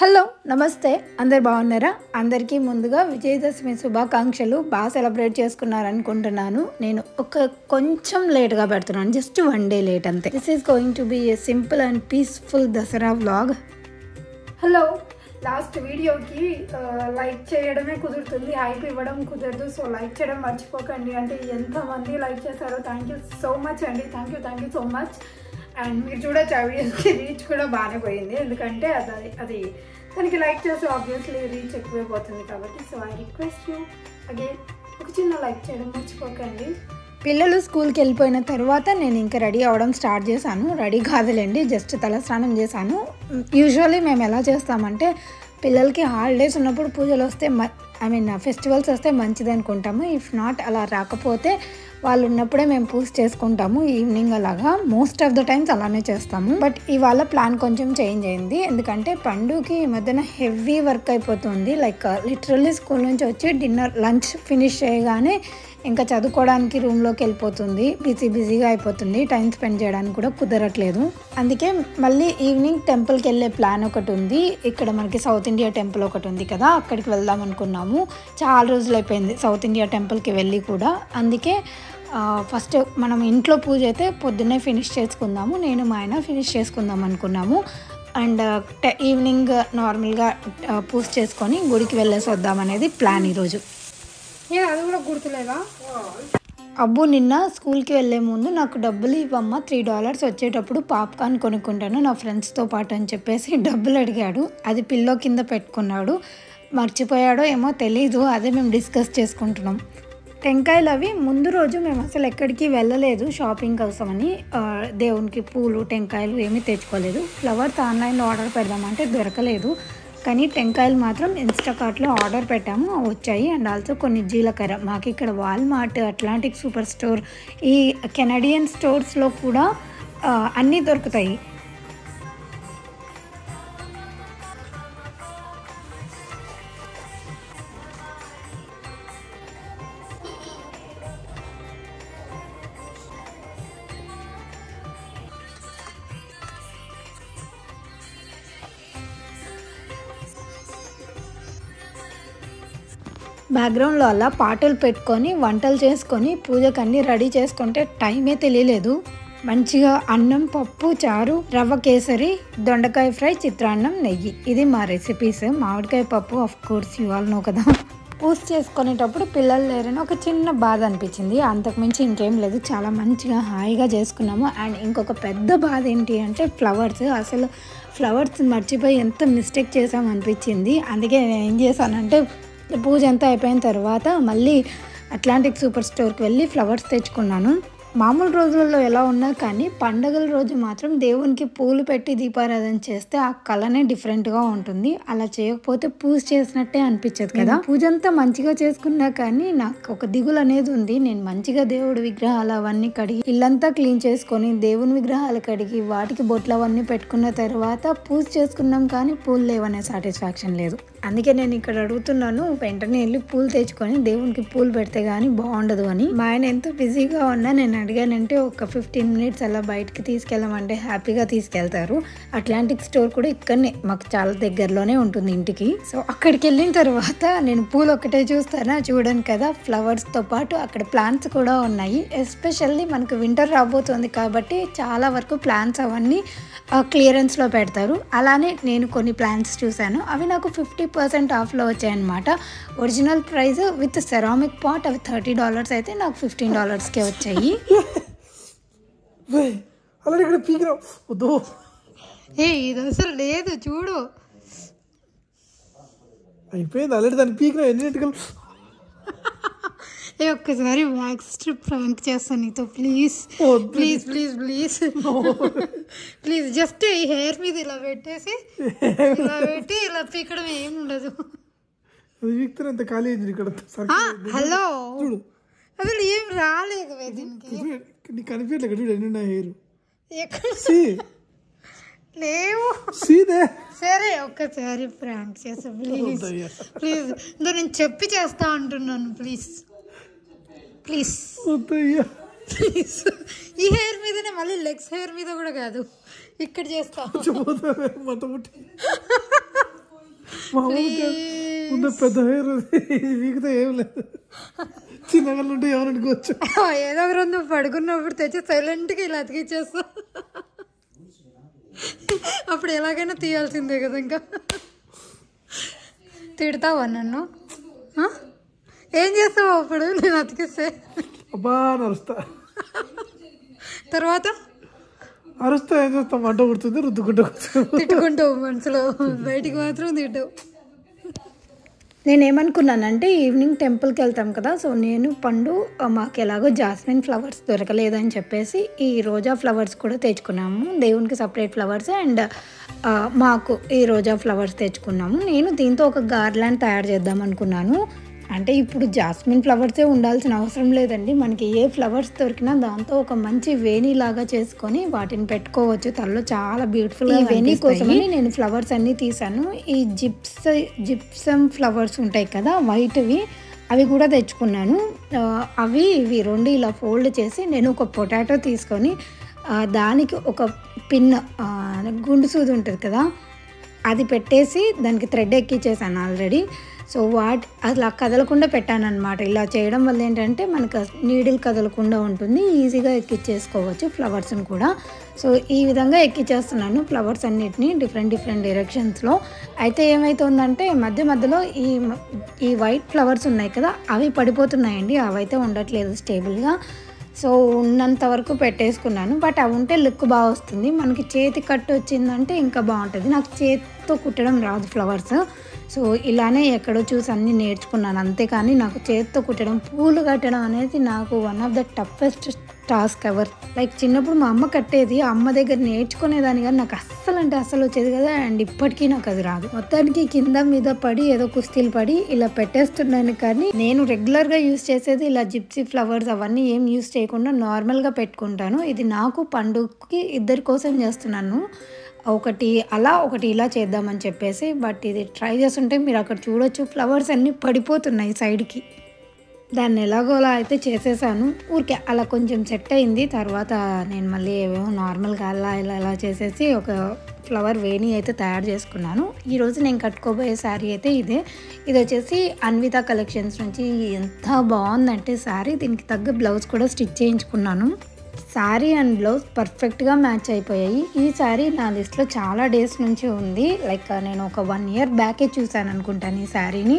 Hello నమస్తే అందరు బాగున్నారా? అందరికీ ముందుగా విజయదశమి శుభాకాంక్షలు. బాగా సెలబ్రేట్ చేసుకున్నారనుకుంటున్నాను. నేను కొంచెం లేట్గా పెడుతున్నాను, జస్ట్ 1 day లేట్ అంతే. This is going to be A simple and peaceful Dasara vlog. Hello, last వీడియోకి లైక్ చేయడమే కుదురుతుంది, హైప్ ఇవ్వడం కుదరదు. సో లైక్ చేయడం మర్చిపోకండి. అంటే ఎంతమంది లైక్ చేశారో థ్యాంక్ యూ సో మచ్ అండి. Thank you so much. And మీరు చూడొచ్చు ఆ వీడియోకి రీచ్ కూడా బాగానే పోయింది, ఎందుకంటే అది దానికి లైక్ చేస్తే ఆబ్వియస్లీ రీచ్ ఎక్కువైపోతుంది కాబట్టి. So I request you again ఒక చిన్న లైక్ చేయడం మర్చిపోకండి. పిల్లలు స్కూల్కి వెళ్ళిపోయిన తర్వాత నేను ఇంకా రెడీ అవ్వడం స్టార్ట్ చేశాను. రెడీ కాదులేండి, జస్ట్ తలస్నానం చేశాను. యూజువల్లీ మేము ఎలా చేస్తామంటే పిల్లలకి హాలిడేస్ ఉన్నప్పుడు పూజలు వస్తే ఫెస్టివల్స్ వస్తే మంచిది అనుకుంటాము. ఇఫ్ నాట్ అలా రాకపోతే వాళ్ళు ఉన్నప్పుడే మేము పూజ చేసుకుంటాము ఈవినింగ్. అలాగా మోస్ట్ ఆఫ్ ద టైమ్స్ అలానే చేస్తాము. బట్ ఇవాళ ప్లాన్ కొంచెం చేంజ్ అయింది, ఎందుకంటే పండుగకి ఈ మధ్యన హెవీ వర్క్ అయిపోతుంది. లైక్ లిటరల్లీ స్కూల్ నుంచి వచ్చి లంచ్ ఫినిష్ చేయగానే ఇంకా చదువుకోవడానికి రూమ్లోకి వెళ్ళిపోతుంది. బిజీగా అయిపోతుంది, టైం స్పెండ్ చేయడానికి కూడా కుదరట్లేదు. అందుకే మళ్ళీ ఈవినింగ్ టెంపుల్కి వెళ్ళే ప్లాన్ ఒకటి ఉంది. ఇక్కడ మనకి సౌత్ ఇండియా టెంపుల్ ఒకటి ఉంది కదా, అక్కడికి వెళ్దాం అనుకున్నాము. చాలా రోజులు అయిపోయింది సౌత్ ఇండియా టెంపుల్కి వెళ్ళి కూడా. అందుకే ఫస్ట్ మనం ఇంట్లో పూజ అయితే పొద్దున్నే ఫినిష్ చేసుకుందాము, నేను మా ఆయన ఫినిష్ చేసుకుందాం అనుకున్నాము. అండ్ ఈవినింగ్ నార్మల్గా పూజ చేసుకొని గుడికి వెళ్ళేసి వద్దాం అనేది ప్లాన్ ఈరోజు. అది కూడా గుర్తులేదా? అబ్బు నిన్న స్కూల్కి వెళ్ళే ముందు నాకు డబ్బులు ఇవ్వమ్మ, $3 వచ్చేటప్పుడు పాప్కార్న్ కొనుక్కుంటాను నా ఫ్రెండ్స్తో పాటు అని చెప్పేసి డబ్బులు అడిగాడు. అది పిల్లో కింద పెట్టుకున్నాడు, మర్చిపోయాడో ఏమో తెలీదు. అదే మేము డిస్కస్ చేసుకుంటున్నాం. టెంకాయలు అవి ముందు రోజు మేము అసలు ఎక్కడికి వెళ్ళలేదు షాపింగ్ కోసమని. దేవునికి పూలు టెంకాయలు ఏమీ తెచ్చుకోలేదు. ఫ్లవర్స్ ఆన్లైన్లో ఆర్డర్ పెడదామంటే దొరకలేదు, కానీ టెంకాయలు మాత్రం ఇన్స్టాకార్ట్లో ఆర్డర్ పెట్టాము, వచ్చాయి. అండ్ ఆల్సో కొన్ని జీలకర్ర. మాకు ఇక్కడ వాల్మార్ట్, అట్లాంటిక్ సూపర్ స్టోర్, ఈ కెనడియన్ స్టోర్స్లో కూడా అన్నీ దొరుకుతాయి. బ్యాక్గ్రౌండ్లో అలా పాటలు పెట్టుకొని వంటలు చేసుకొని పూజకు అన్నీ రెడీ చేసుకుంటే టైమే తెలియలేదు. మంచిగా అన్నం, పప్పు, చారు, రవ్వ కేసరి, దొండకాయ ఫ్రై, చిత్రాన్నం, నెయ్యి, ఇది మా రెసిపీస్. మామిడికాయ పప్పు of course you all know కదా. పూజ చేసుకునేటప్పుడు పిల్లలు లేరని ఒక చిన్న బాధ అనిపించింది, అంతకుమించి ఇంకేం లేదు. చాలా మంచిగా హాయిగా చేసుకున్నాము. అండ్ ఇంకొక పెద్ద బాధ ఏంటి అంటే ఫ్లవర్స్. అసలు ఫ్లవర్స్ మర్చిపోయి ఎంత మిస్టేక్ చేసామనిపించింది. అందుకే నేను ఏం చేశానంటే పూజ అంతా అయిపోయిన తర్వాత మళ్ళీ అట్లాంటిక్ సూపర్ స్టోర్కి వెళ్ళి ఫ్లవర్స్ తెచ్చుకున్నాను. మామూలు రోజులలో ఎలా ఉన్నా కానీ పండగల రోజు మాత్రం దేవునికి పూలు పెట్టి దీపారాధన చేస్తే ఆ కళనే డిఫరెంట్గా ఉంటుంది. అలా చేయకపోతే పూజ చేసినట్టే అనిపించదు కదా. పూజ అంతా మంచిగా చేసుకున్నా కానీ నాకు ఒక దిగులు అనేది ఉంది. నేను మంచిగా దేవుడి విగ్రహాలు అవన్నీ కడిగి ఇల్లంతా క్లీన్ చేసుకొని దేవుని విగ్రహాలు కడిగి వాటికి బొట్లు అవన్నీ పెట్టుకున్న తర్వాత పూజ చేసుకున్నాం, కానీ పూలు లేవనే సాటిస్ఫాక్షన్ లేదు. అందుకే నేను ఇక్కడ అడుగుతున్నాను, వెంటనే వెళ్ళి పూలు తెచ్చుకొని దేవునికి పూలు పెడితే కానీ బాగుండదు అని. మా ఆయన ఎంతో బిజీగా ఉన్నా నేను అడిగానంటే ఒక 15 minutes అలా బయటకి తీసుకెళ్ళమంటే హ్యాపీగా తీసుకెళ్తారు. అట్లాంటిక్ స్టోర్ కూడా ఇక్కడనే మాకు చాలా దగ్గరలోనే ఉంటుంది ఇంటికి. సో అక్కడికి వెళ్ళిన తర్వాత నేను పూలు ఒక్కటే చూస్తానా, చూడను కదా. ఫ్లవర్స్తో పాటు అక్కడ ప్లాంట్స్ కూడా ఉన్నాయి. ఎస్పెషల్లీ మనకు వింటర్ రాబోతుంది కాబట్టి చాలా వరకు ప్లాంట్స్ అవన్నీ క్లియరెన్స్లో పెడతారు. అలానే నేను కొన్ని ప్లాంట్స్ చూశాను, అవి నాకు 50% ఆఫ్లో వచ్చాయన్నమాట. Original price with ceramic pot అవి $30 అయితే నాకు $15కే వచ్చాయి. ఇది అసలు లేదు, చూడు అయిపోయింది ఆల్రెడీ. దాన్ని పీకిన ఎన్ని ఒక్కసారి వ్యాక్స్ స్ట్రిప్ ప్రాంక్ చేస్తాను నీతో, please please please please please. Just ఈ హెయిర్ మీద ఇలా పెట్టేసి ఇలా పెట్టి ఇలా పీకడం ఏం ఉండదు. హలో, అసలు ఏం రాలేదు దీనికి, కనిపించలేదు హెయిర్ లేవు. సరే ఒక్కసారి ప్రాంక్ చేస్తా ప్లీజ్ ప్లీజ్. నేను చెప్పి చేస్తా అంటున్నాను, ప్లీజ్ ప్లీజ్ ప్లీజ్. ఈ హెయిర్ మీదనే, మళ్ళీ లెగ్స్ హెయిర్ మీద కూడా కాదు, ఇక్కడ చేస్తా. ముందు పెద్ద హెయిర్ వీగితే ఏం లేదు, చిన్నగా ఉంటే ఏమనుకోవచ్చు. ఏదో ఒక రోజు నువ్వు పడుకున్నప్పుడు తెచ్చి సైలెంట్గా ఇలా అతికిచ్చేస్తా, అప్పుడు ఎలాగైనా తీయాల్సిందే కదా. ఇంకా తిడతావా నన్ను? ఏం చేస్తావు అప్పుడు నేను అతికిస్తే? అబ్బా నరుస్తా, తర్వాత అరుస్తా. ఏం చేస్తాం, మంట కుడుతుంది, రుద్దుకుంటూ తిట్టుకుంటావు మనసులో, బయటికి మాత్రం తిట్టావు. నేనేమనుకున్నానంటే ఈవినింగ్ టెంపుల్కి వెళ్తాం కదా, సో నేను పండు మాకు ఎలాగో జాస్మిన్ ఫ్లవర్స్ దొరకలేదని చెప్పేసి ఈ రోజా ఫ్లవర్స్ కూడా తెచ్చుకున్నాము. దేవునికి సపరేట్ ఫ్లవర్స్ అండ్ మాకు ఈ రోజా ఫ్లవర్స్ తెచ్చుకున్నాము. నేను దీంతో ఒక గార్లాండ్ తయారు చేద్దాం అనుకున్నాను. అంటే ఇప్పుడు జాస్మిన్ ఫ్లవర్సే ఉండాల్సిన అవసరం లేదండి, మనకి ఏ ఫ్లవర్స్ దొరికినా దాంతో ఒక మంచి వేణి లాగా చేసుకొని వాటిని పెట్టుకోవచ్చు. తలలో చాలా బ్యూటిఫుల్గా. వేణి కోసమని నేను ఫ్లవర్స్ అన్నీ తీసాను. ఈ జిప్సమ్ ఫ్లవర్స్ ఉంటాయి కదా వైట్వి, అవి కూడా తెచ్చుకున్నాను. ఇవి రెండు ఇలా ఫోల్డ్ చేసి నేను ఒక పొటాటో తీసుకొని దానికి ఒక పిన్ గుండు సూది ఉంటుంది కదా, అది పెట్టేసి దానికి థ్రెడ్ ఎక్కించేసాను ఆల్రెడీ. సో అలా కదలకుండా పెట్టానన్నమాట. ఇలా చేయడం వల్ల ఏంటంటే మనకు నీడిల్ కదలకుండా ఉంటుంది, ఈజీగా ఎక్కించేసుకోవచ్చు ఫ్లవర్స్ని కూడా. సో ఈ విధంగా ఎక్కించేస్తున్నాను ఫ్లవర్స్ అన్నిటిని డిఫరెంట్ డైరెక్షన్స్లో. అయితే ఏమవుతుందంటే మధ్యలో ఈ వైట్ ఫ్లవర్స్ ఉన్నాయి కదా, అవి పడిపోతున్నాయండి, అవైతే ఉండట్లేదు స్టేబుల్గా. సో ఉన్నంత వరకు పెట్టేసుకున్నాను. బట్ అవి ఉంటే లుక్ బాగా వస్తుంది. మనకి చేతి కట్టు వచ్చిందంటే ఇంకా బాగుంటుంది. నాకు చేతితో కుట్టడం రాదు ఫ్లవర్స్, సో ఇలానే ఎక్కడో చూసి అన్నీ నేర్చుకున్నాను. అంతేకాని నాకు చేతితో కుట్టడం, పూలు కట్టడం అనేది నాకు one of the toughest task ever. Like చిన్నప్పుడు మా అమ్మ కట్టేది, అమ్మ దగ్గర నేర్చుకునేదాన్ని కానీ నాకు అస్సలు వచ్చేది కదా, అండ్ ఇప్పటికీ నాకు అది రాదు. మొత్తానికి కింద మీద పడి ఏదో కుస్తీలు పడి ఇలా పెట్టేస్తున్నాను. కానీ నేను రెగ్యులర్గా యూజ్ చేసేది ఇలా జిప్సీ ఫ్లవర్స్ అవన్నీ ఏం యూజ్ చేయకుండా నార్మల్గా పెట్టుకుంటాను. ఇది నాకు పండుగకి ఇద్దరి కోసం చేస్తున్నాను, ఒకటి అలా ఒకటి ఇలా చేద్దామని చెప్పేసి. బట్ ఇది ట్రై చేస్తుంటే మీరు అక్కడ చూడొచ్చు ఫ్లవర్స్ అన్నీ పడిపోతున్నాయి సైడ్కి. దాన్ని ఎలాగోలా అయితే చేసేసాను, ఊరికే అలా కొంచెం సెట్ అయింది. తర్వాత నేను మళ్ళీ ఏవేమో నార్మల్గా ఇలా చేసేసి ఒక ఫ్లవర్ వేణి అయితే తయారు చేసుకున్నాను. ఈరోజు నేను కట్టుకోబోయే శారీ అయితే ఇది వచ్చేసి అన్విత కలెక్షన్స్ నుంచి. ఎంత బాగుందంటే శారీ, దీనికి తగ్గ బ్లౌజ్ కూడా స్టిచ్ చేయించుకున్నాను. శారీ అండ్ బ్లౌజ్ పర్ఫెక్ట్గా మ్యాచ్ అయిపోయాయి. ఈ శారీ నా లిస్ట్లో చాలా డేస్ నుంచి ఉంది. లైక్ నేను ఒక 1 year బ్యాకే చూశాను అనుకుంటాను ఈ శారీని.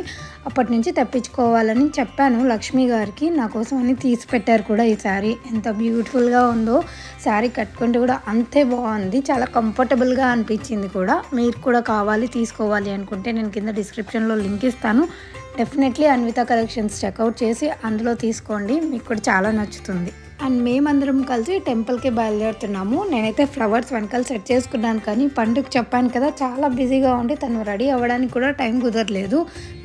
అప్పటి నుంచి తెప్పించుకోవాలని చెప్పాను లక్ష్మి గారికి, నా కోసం అని తీసి పెట్టారు కూడా. ఈ శారీ ఎంత బ్యూటిఫుల్గా ఉందో, శారీ కట్టుకుంటే కూడా అంతే బాగుంది, చాలా కంఫర్టబుల్గా అనిపించింది కూడా. మీరు కూడా కావాలి తీసుకోవాలి అనుకుంటే నేను కింద డిస్క్రిప్షన్లో లింక్ ఇస్తాను. డెఫినెట్లీ అన్విత కలెక్షన్స్ చెక్అవుట్ చేసి అందులో తీసుకోండి, మీకు కూడా చాలా నచ్చుతుంది. అండ్ మేమందరం కలిసి టెంపుల్కి బయలుదేరుతున్నాము. నేనైతే ఫ్లవర్స్ వెనకాల సెట్ చేసుకున్నాను, కానీ పండుగ చెప్పాను కదా చాలా బిజీగా ఉండి తను రెడీ అవ్వడానికి కూడా టైం కుదరలేదు,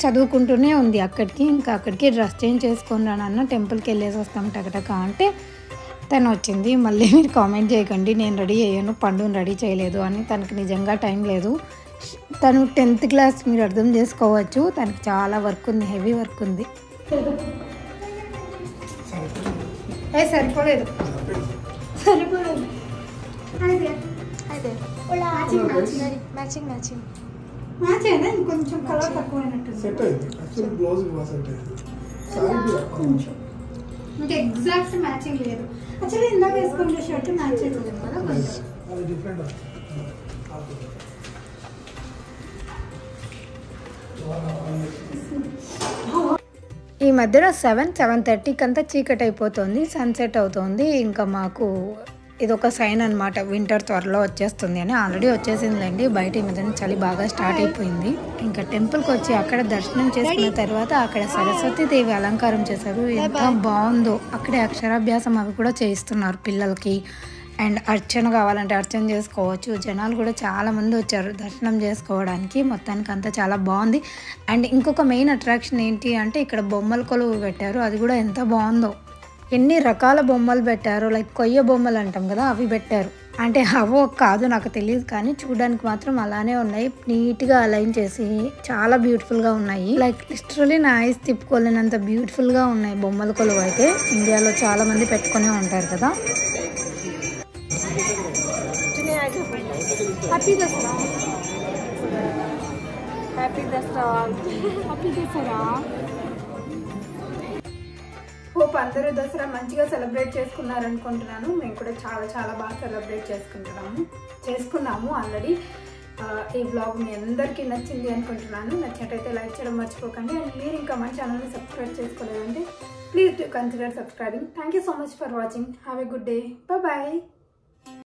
చదువుకుంటూనే ఉంది. అక్కడికి డ్రెస్ చేంజ్ చేసుకొని రానన్న టెంపుల్కి వెళ్ళేసి వస్తాం టకటక అంటే తను వచ్చింది. మళ్ళీ మీరు కామెంట్ చేయకండి నేను రెడీ అయ్యాను పండుని రెడీ చేయలేదు అని, తనకి నిజంగా టైం లేదు. తను 10th క్లాస్, మీరు అర్థం చేసుకోవచ్చు, తనకి చాలా వర్క్ ఉంది, హెవీ వర్క్ ఉంది. సరిపోలేదు మ్యాచ్ అయినా ఇంకొంచెం కలర్ తక్కువైనట్టు ఇంకా ఎగ్జాక్ట్ మ్యాచింగ్ లేదు. యాక్చువల్లీ ఇందాక వేసుకునే షర్ట్ మ్యాచ్ అవుతుంది కదా కొంచెం. ఈ మధ్యన 7:30కి అంతా చీకటి అయిపోతుంది, సన్సెట్ అవుతుంది. ఇంకా మాకు ఇదొక సైన్ అనమాట, వింటర్ త్వరలో వచ్చేస్తుంది అని. ఆల్రెడీ వచ్చేసిందిలేండి, బయట ఈ మధ్యన చలి బాగా స్టార్ట్ అయిపోయింది. ఇంకా టెంపుల్కి వచ్చి అక్కడ దర్శనం చేసుకున్న తర్వాత అక్కడ సరస్వతీదేవి అలంకారం చేశారు, ఎంత బాగుందో. అక్కడే అక్షరాభ్యాసం అవి కూడా చేయిస్తున్నారు పిల్లలకి. అండ్ అర్చన కావాలంటే అర్చన చేసుకోవచ్చు. జనాలు కూడా చాలామంది వచ్చారు దర్శనం చేసుకోవడానికి. మొత్తానికి అంతా చాలా బాగుంది. అండ్ ఇంకొక మెయిన్ అట్రాక్షన్ ఏంటి అంటే ఇక్కడ బొమ్మల కొలువు పెట్టారు, అది కూడా ఎంత బాగుందో. ఎన్ని రకాల బొమ్మలు పెట్టారు, లైక్ కొయ్య బొమ్మలు అంటాం కదా, అవి పెట్టారు. అంటే అవో కాదు నాకు తెలియదు, కానీ చూడడానికి మాత్రం అలానే ఉన్నాయి. నీట్గా అలైన్ చేసి చాలా బ్యూటిఫుల్గా ఉన్నాయి. లైక్ లిటరలీ నా ఐస్ తిప్పుకోలేనంత బ్యూటిఫుల్గా ఉన్నాయి బొమ్మల కొలువు అయితే. ఇండియాలో చాలా మంది పెట్టుకునే ఉంటారు కదా. Happy Dasara. Happy Dasara. Hope అందరూ దసరా మంచిగా సెలబ్రేట్ చేసుకున్నారనుకుంటున్నాను. మేము కూడా చాలా చాలా బాగా సెలబ్రేట్ చేసుకున్నాము ఆల్రెడీ. ఈ వ్లాగ్ మీ అందరికీ నచ్చింది అనుకుంటున్నాను. నచ్చినట్టయితే లైక్ చేయడం మర్చిపోకండి. అండ్ మీరు ఇంకా మన ఛానల్ని సబ్స్క్రైబ్ చేసుకోలేదంటే please do consider subscribing. Thank you so much for watching. Have a good day. Bye.